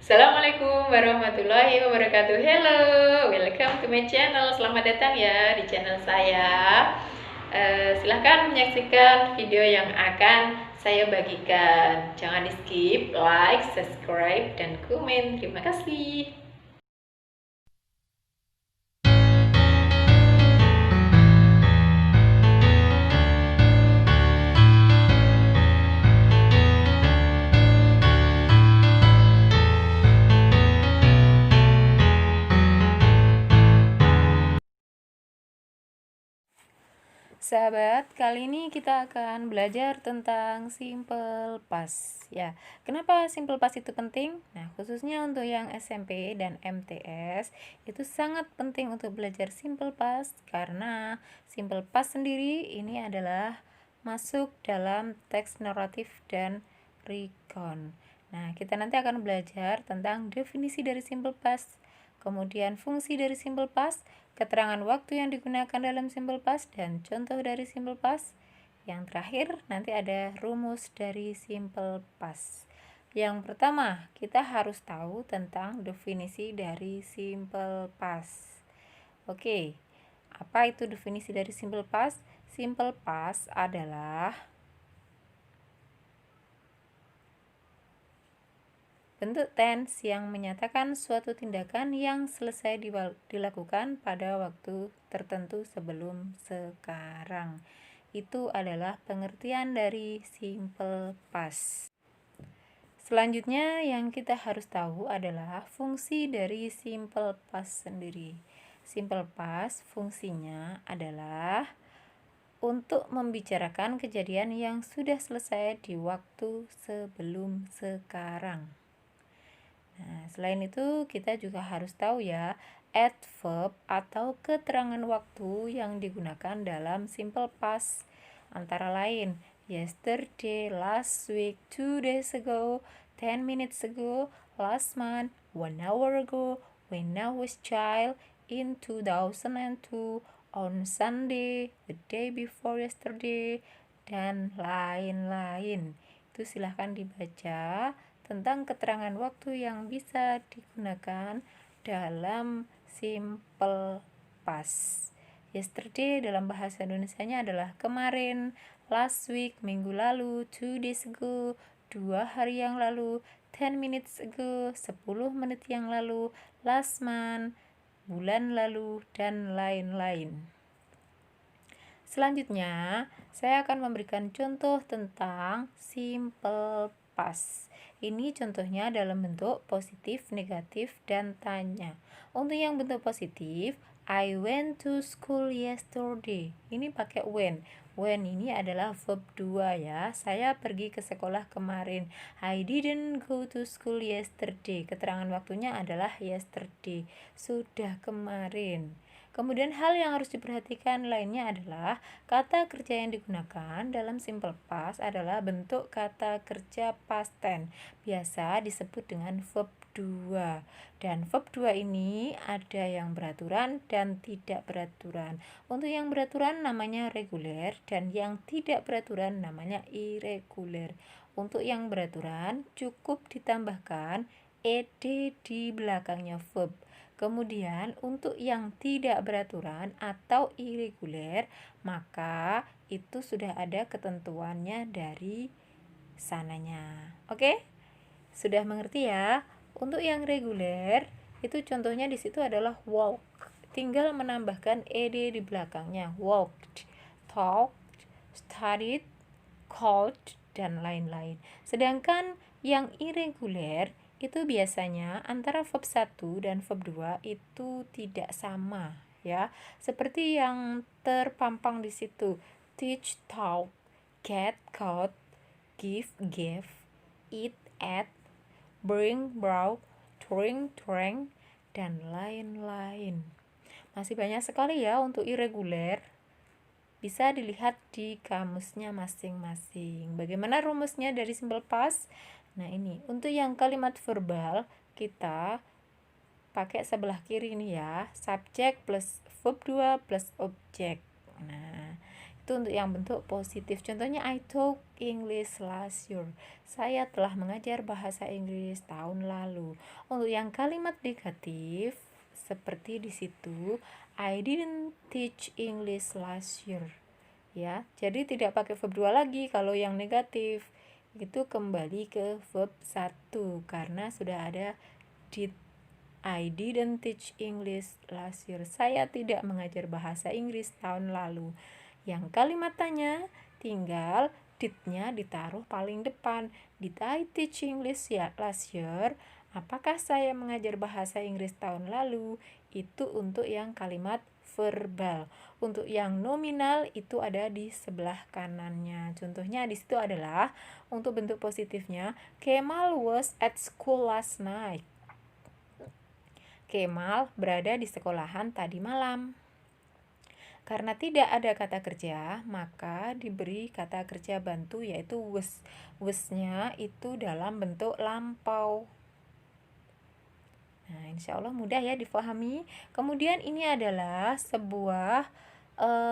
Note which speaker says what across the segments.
Speaker 1: Assalamualaikum warahmatullahi wabarakatuh. Hello, welcome to my channel. Selamat datang ya di channel saya. Silahkan menyaksikan video yang akan saya bagikan. Jangan di skip, like, subscribe, dan komen. Terima kasih. Sahabat, kali ini kita akan belajar tentang simple past ya. Kenapa simple past itu penting? Nah, khususnya untuk yang SMP dan MTS itu sangat penting untuk belajar simple past karena simple past sendiri ini adalah masuk dalam teks naratif dan recount. Nah, kita nanti akan belajar tentang definisi dari simple past, kemudian fungsi dari simple past, keterangan waktu yang digunakan dalam simple past, dan contoh dari simple past. Yang terakhir nanti ada rumus dari simple past. Yang pertama, kita harus tahu tentang definisi dari simple past. Oke, apa itu definisi dari simple past? Simple past adalah bentuk tense yang menyatakan suatu tindakan yang selesai dilakukan pada waktu tertentu sebelum sekarang. Itu adalah pengertian dari simple past. Selanjutnya yang kita harus tahu adalah fungsi dari simple past sendiri. Simple past fungsinya adalah untuk membicarakan kejadian yang sudah selesai di waktu sebelum sekarang. Nah, selain itu kita juga harus tahu ya, adverb atau keterangan waktu yang digunakan dalam simple past antara lain yesterday, last week, 2 days ago, 10 minutes ago, last month, 1 hour ago, when I was child, in 2002, on Sunday, the day before yesterday, dan lain-lain. Itu silahkan dibaca tentang keterangan waktu yang bisa digunakan dalam simple past. Yesterday dalam bahasa Indonesianya adalah kemarin, last week minggu lalu, 2 days ago 2 hari yang lalu, 10 minutes ago 10 menit yang lalu, last month bulan lalu, dan lain-lain. Selanjutnya, saya akan memberikan contoh tentang simple past. Ini contohnya dalam bentuk positif, negatif, dan tanya. Untuk yang bentuk positif, I went to school yesterday. Ini pakai when. When ini adalah verb 2 ya. Saya pergi ke sekolah kemarin. I didn't go to school yesterday. Keterangan waktunya adalah yesterday. Sudah kemarin. Kemudian hal yang harus diperhatikan lainnya adalah kata kerja yang digunakan dalam simple past adalah bentuk kata kerja past tense. Biasa disebut dengan verb 2. Dan verb 2 ini ada yang beraturan dan tidak beraturan. Untuk yang beraturan namanya reguler dan yang tidak beraturan namanya irregular. Untuk yang beraturan cukup ditambahkan ed di belakangnya verb. Kemudian untuk yang tidak beraturan atau irregular, maka itu sudah ada ketentuannya dari sananya. Oke? Sudah mengerti ya? Untuk yang reguler, itu contohnya di situ adalah walk. Tinggal menambahkan ed di belakangnya. Walked, talked, studied, called, dan lain-lain. Sedangkan yang irregular itu biasanya antara verb 1 dan verb 2 itu tidak sama ya. Seperti yang terpampang di situ. Teach, taught, get, caught, give, gave, eat, ate, bring, brought, drink, drank, dan lain-lain. Masih banyak sekali ya untuk irregular. Bisa dilihat di kamusnya masing-masing. Bagaimana rumusnya dari simple past? Nah, ini untuk yang kalimat verbal kita pakai sebelah kiri ini ya, subjek plus verb 2 plus objek. Nah, itu untuk yang bentuk positif. Contohnya I talk English last year. Saya telah mengajar bahasa Inggris tahun lalu. Untuk yang kalimat negatif seperti di situ, I didn't teach English last year. Ya, jadi tidak pakai verb 2 lagi. Kalau yang negatif itu kembali ke verb 1 karena sudah ada did. I didn't teach English last year. Saya tidak mengajar bahasa Inggris tahun lalu. Yang kalimat tanya tinggal did-nya ditaruh paling depan. Did I teach English last year? Apakah saya mengajar bahasa Inggris tahun lalu? Itu untuk yang kalimat verbal. Untuk yang nominal itu ada di sebelah kanannya. Contohnya di situ adalah untuk bentuk positifnya, Kemal was at school last night. Kemal berada di sekolahan tadi malam. Karena tidak ada kata kerja, maka diberi kata kerja bantu yaitu was. Was-nya itu dalam bentuk lampau. Nah, insya Allah mudah ya difahami. Kemudian ini adalah sebuah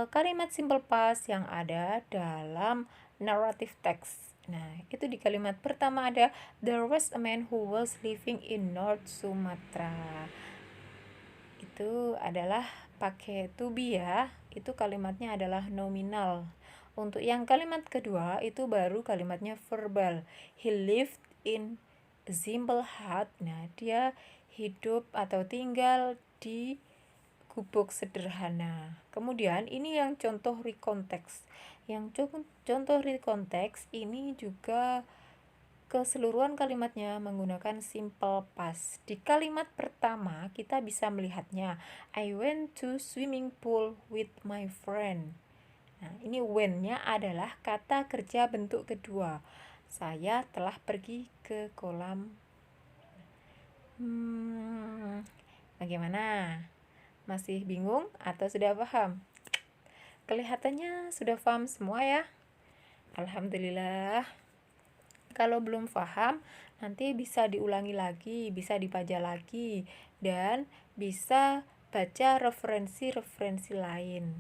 Speaker 1: kalimat simple past yang ada dalam narrative text. Nah, itu di kalimat pertama ada there was a man who was living in North Sumatra. Itu adalah pakai to be ya. Itu kalimatnya adalah nominal. Untuk yang kalimat kedua itu baru kalimatnya verbal. He lived in a simple hut. Nah, dia hidup atau tinggal di gubuk sederhana. Kemudian ini yang contoh rekonteks. Yang contoh rekonteks ini juga keseluruhan kalimatnya menggunakan simple past. Di kalimat pertama kita bisa melihatnya I went to swimming pool with my friend. Nah, ini when-nya adalah kata kerja bentuk kedua. Saya telah pergi ke kolam. Bagaimana? Masih bingung atau sudah paham? Kelihatannya sudah paham semua ya. Alhamdulillah. Kalau belum paham, nanti bisa diulangi lagi, bisa dibaca lagi, dan bisa baca referensi-referensi lain.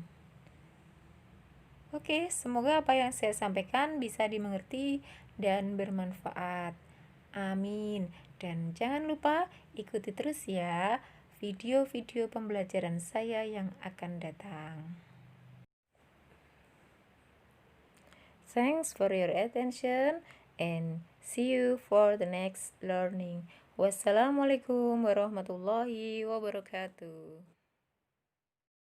Speaker 1: Oke, semoga apa yang saya sampaikan bisa dimengerti dan bermanfaat. Amin. Dan jangan lupa ikuti terus ya video-video pembelajaran saya yang akan datang. Thanks for your attention and see you for the next learning. Wassalamualaikum warahmatullahi wabarakatuh.